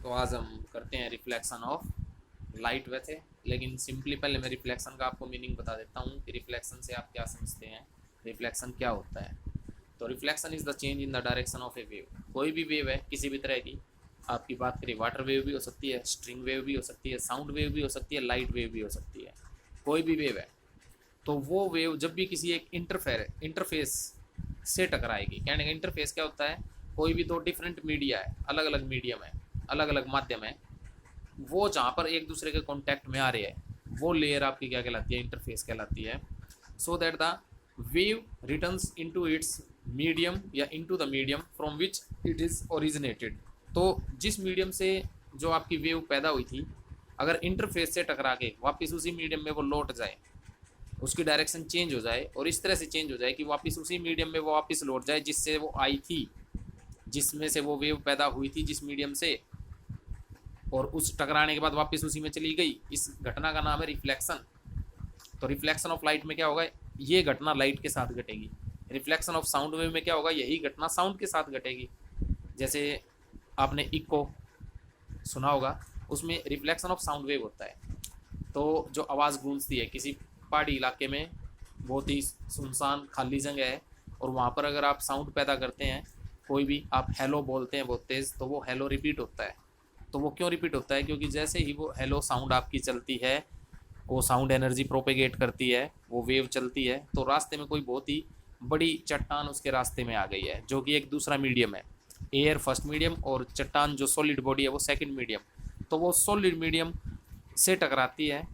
तो आज हम करते हैं रिफ्लेक्शन ऑफ लाइट वैसे, लेकिन सिंपली पहले मैं रिफ्लेक्शन का आपको मीनिंग बता देता हूँ कि रिफ्लेक्शन से आप क्या समझते हैं, रिफ्लेक्शन क्या होता है। तो reflection is the change in the direction of A wave. कोई भी वेव है किसी भी तरह की, आपकी बात करें वाटर वेव भी हो सकती है, स्ट्रिंग वेव भी हो सकती है, साउंड वेव भी हो सकती है, लाइट वेव भी हो सकती है, कोई भी वेव है। तो वो वेव जब भी किसी एक इंटरफेस से टकराएगी, कहने का इंटरफेस क्या होता है, कोई भी दो डिफरेंट मीडिया है, अलग अलग मीडियम है, अलग अलग माध्यम है, वो जहाँ पर एक दूसरे के कांटेक्ट में आ रहे हैं वो लेयर आपकी क्या कहलाती है, इंटरफेस कहलाती है। So that the wave returns into its medium या into the medium from which it is originated. तो जिस मीडियम से जो आपकी वेव पैदा हुई थी, अगर इंटरफेस से टकरा के वापस उसी मीडियम में वो लौट जाए, उसकी डायरेक्शन चेंज हो जाए और इस तरह से चेंज हो जाए कि वापस उसी मीडियम में वो वापस लौट जाए जिससे वो आई थी, जिसमें से वो वेव पैदा हुई थी जिस मीडियम से, और उस टकराने के बाद वापस उसी में चली गई, इस घटना का नाम है रिफ्लेक्शन। तो रिफ्लेक्शन ऑफ लाइट में क्या होगा, ये घटना लाइट के साथ घटेगी। रिफ्लेक्शन ऑफ साउंड वेव में क्या होगा, यही घटना साउंड के साथ घटेगी। जैसे आपने इको सुना होगा, उसमें रिफ्लेक्शन ऑफ साउंड वेव होता है। तो जो आवाज़ गूंजती है किसी पहाड़ी इलाके में, बहुत ही सुनसान खाली जगह है, और वहाँ पर अगर आप साउंड पैदा करते हैं, कोई भी आप हेलो बोलते हैं बहुत तेज़, तो वो हेलो रिपीट होता है। तो वो क्यों रिपीट होता है, क्योंकि जैसे ही वो हेलो साउंड आपकी चलती है, वो साउंड एनर्जी प्रोपेगेट करती है, वो वेव चलती है, तो रास्ते में कोई बहुत ही बड़ी चट्टान उसके रास्ते में आ गई है, जो कि एक दूसरा मीडियम है, एयर फर्स्ट मीडियम और चट्टान जो सॉलिड बॉडी है वो सेकंड मीडियम। तो वो सॉलिड मीडियम से टकराती है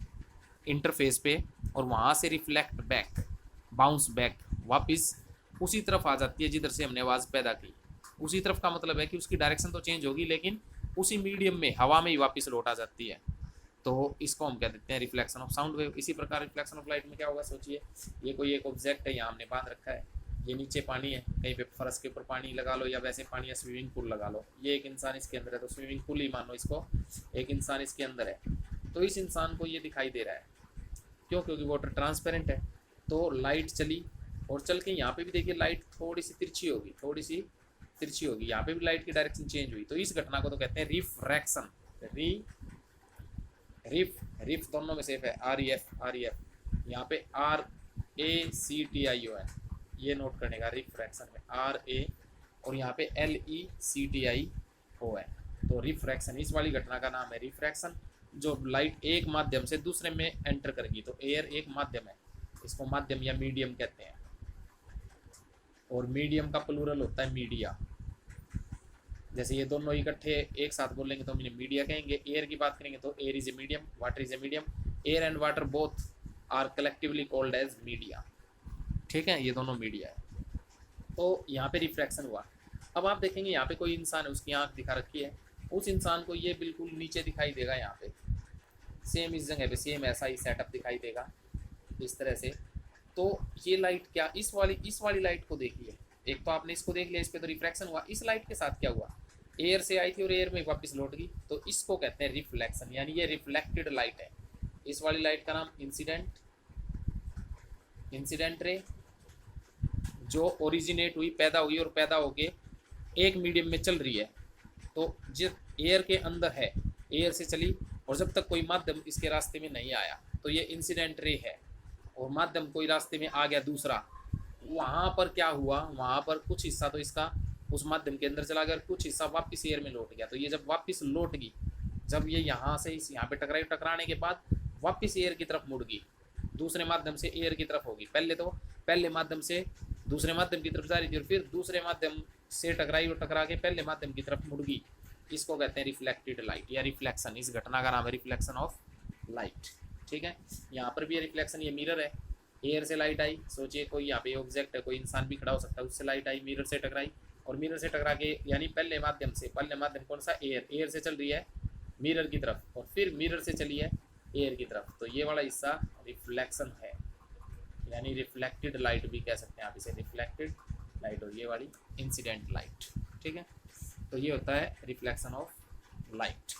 इंटरफेस पे, और वहाँ से रिफ्लेक्ट बैक, बाउंस बैक, वापस उसी तरफ आ जाती है जिधर से हमने आवाज़ पैदा की। उसी तरफ का मतलब है कि उसकी डायरेक्शन तो चेंज होगी, लेकिन उसी मीडियम में हवा में ही वापस लौट आ जाती है। तो इसको हम कह देते हैं रिफ्लेक्शन ऑफ साउंड वेव। इसी प्रकार रिफ्लेक्शन ऑफ लाइट में क्या होगा, सोचिए ये कोई एक ऑब्जेक्ट है, यहाँ हमने बांध रखा है, ये नीचे पानी है, कहीं पे फर्श के ऊपर पानी लगा लो, या वैसे पानी या स्विमिंग पूल लगा लो, ये एक इंसान इसके अंदर है, तो स्विमिंग पूल ही मान लो इसको, एक इंसान इसके अंदर है। तो इस इंसान को ये दिखाई दे रहा है, क्यों, क्योंकि वाटर ट्रांसपेरेंट है। तो लाइट चली, और चल के यहाँ पे भी देखिए लाइट थोड़ी सी तिरछी होगी, थोड़ी सी तिरछी होगी, यहाँ पे भी लाइट की डायरेक्शन चेंज हुई। तो इस घटना को तो कहते हैं रिफ्रैक्शन। रिफ दोनों में सेफ है, आर ई एफ यहाँ पे RACTION, ये नोट करने का, रिफ्रैक्शन में RA और यहाँ पे LECTIO है। तो रिफ्रैक्शन, इस वाली घटना का नाम है रिफ्रैक्शन। जो लाइट एक माध्यम से दूसरे में एंटर करेगी, तो एयर एक माध्यम है, इसको माध्यम या मीडियम कहते हैं, और मीडियम का प्लूरल होता है मीडिया। जैसे ये दोनों इकट्ठे एक साथ बोलेंगे तो हम इन्हें मीडिया कहेंगे। एयर की बात करेंगे तो air is a medium, water is a medium, air and water both are collectively called as media. ठीक है, ये दोनों मीडिया है। तो यहाँ पे रिफ्रैक्शन हुआ। अब आप देखेंगे यहाँ पे कोई इंसान है, उसकी आंख दिखा रखी है, उस इंसान को ये बिल्कुल नीचे दिखाई देगा, यहाँ पे सेम इस जगह पे सेम ऐसा ही सेटअप दिखाई देगा इस तरह से। तो ये लाइट क्या, इस वाली लाइट को देखिए, एक तो आपने इसको देख लिया, इस पर तो रिफ्रैक्शन हुआ, इस लाइट के साथ क्या हुआ, एयर से आई थी और एयर में वापस लौट गई, तो इसको कहते हैं रिफ्लेक्शन, यानी ये रिफ्लेक्टेड लाइट है। इस वाली लाइट का नाम इंसिडेंट रे, जो ओरिजिनेट हुई, पैदा हुई और पैदा होके एक मीडियम में चल रही है, तो जिस एयर के अंदर है, एयर से चली, और जब तक कोई माध्यम इसके रास्ते में नहीं आया तो ये इंसिडेंट रे है, और माध्यम कोई रास्ते में आ गया दूसरा, वहाँ पर क्या हुआ, वहाँ पर कुछ हिस्सा तो इसका उस माध्यम के अंदर चला गया, कुछ हिस्सा वापस एयर में लौट गया। तो ये जब वापस लौट गई, जब ये यहाँ से इस यहाँ पे टकराई, टकराने के बाद वापस एयर की तरफ मुड़ गई, दूसरे माध्यम से एयर की तरफ होगी। पहले तो पहले माध्यम से दूसरे माध्यम की तरफ जा रही थी, और फिर दूसरे माध्यम से टकराई और टकरा के पहले माध्यम की तरफ मुड़ गई। इसको कहते हैं रिफ्लेक्टेड लाइट या रिफ्लेक्शन। इस घटना का नाम है रिफ्लेक्शन ऑफ लाइट। ठीक है, यहाँ पर भी रिफ्लेक्शन, ये मिरर है, एयर से लाइट आई, सोचिए कोई यहाँ पे ऑब्जेक्ट है, कोई इंसान भी खड़ा हो सकता है, उससे लाइट आई, मिरर से टकराई, और मिरर से टकरा के, यानी पहले माध्यम कौन सा, एयर से चल रही है मिरर की तरफ, और फिर मिरर से चली है एयर की तरफ, तो ये वाला हिस्सा रिफ्लेक्शन है, यानी रिफ्लेक्टेड लाइट भी कह सकते हैं आप इसे, रिफ्लेक्टेड लाइट, और ये वाली इंसिडेंट लाइट। ठीक है, तो ये होता है रिफ्लेक्शन ऑफ लाइट।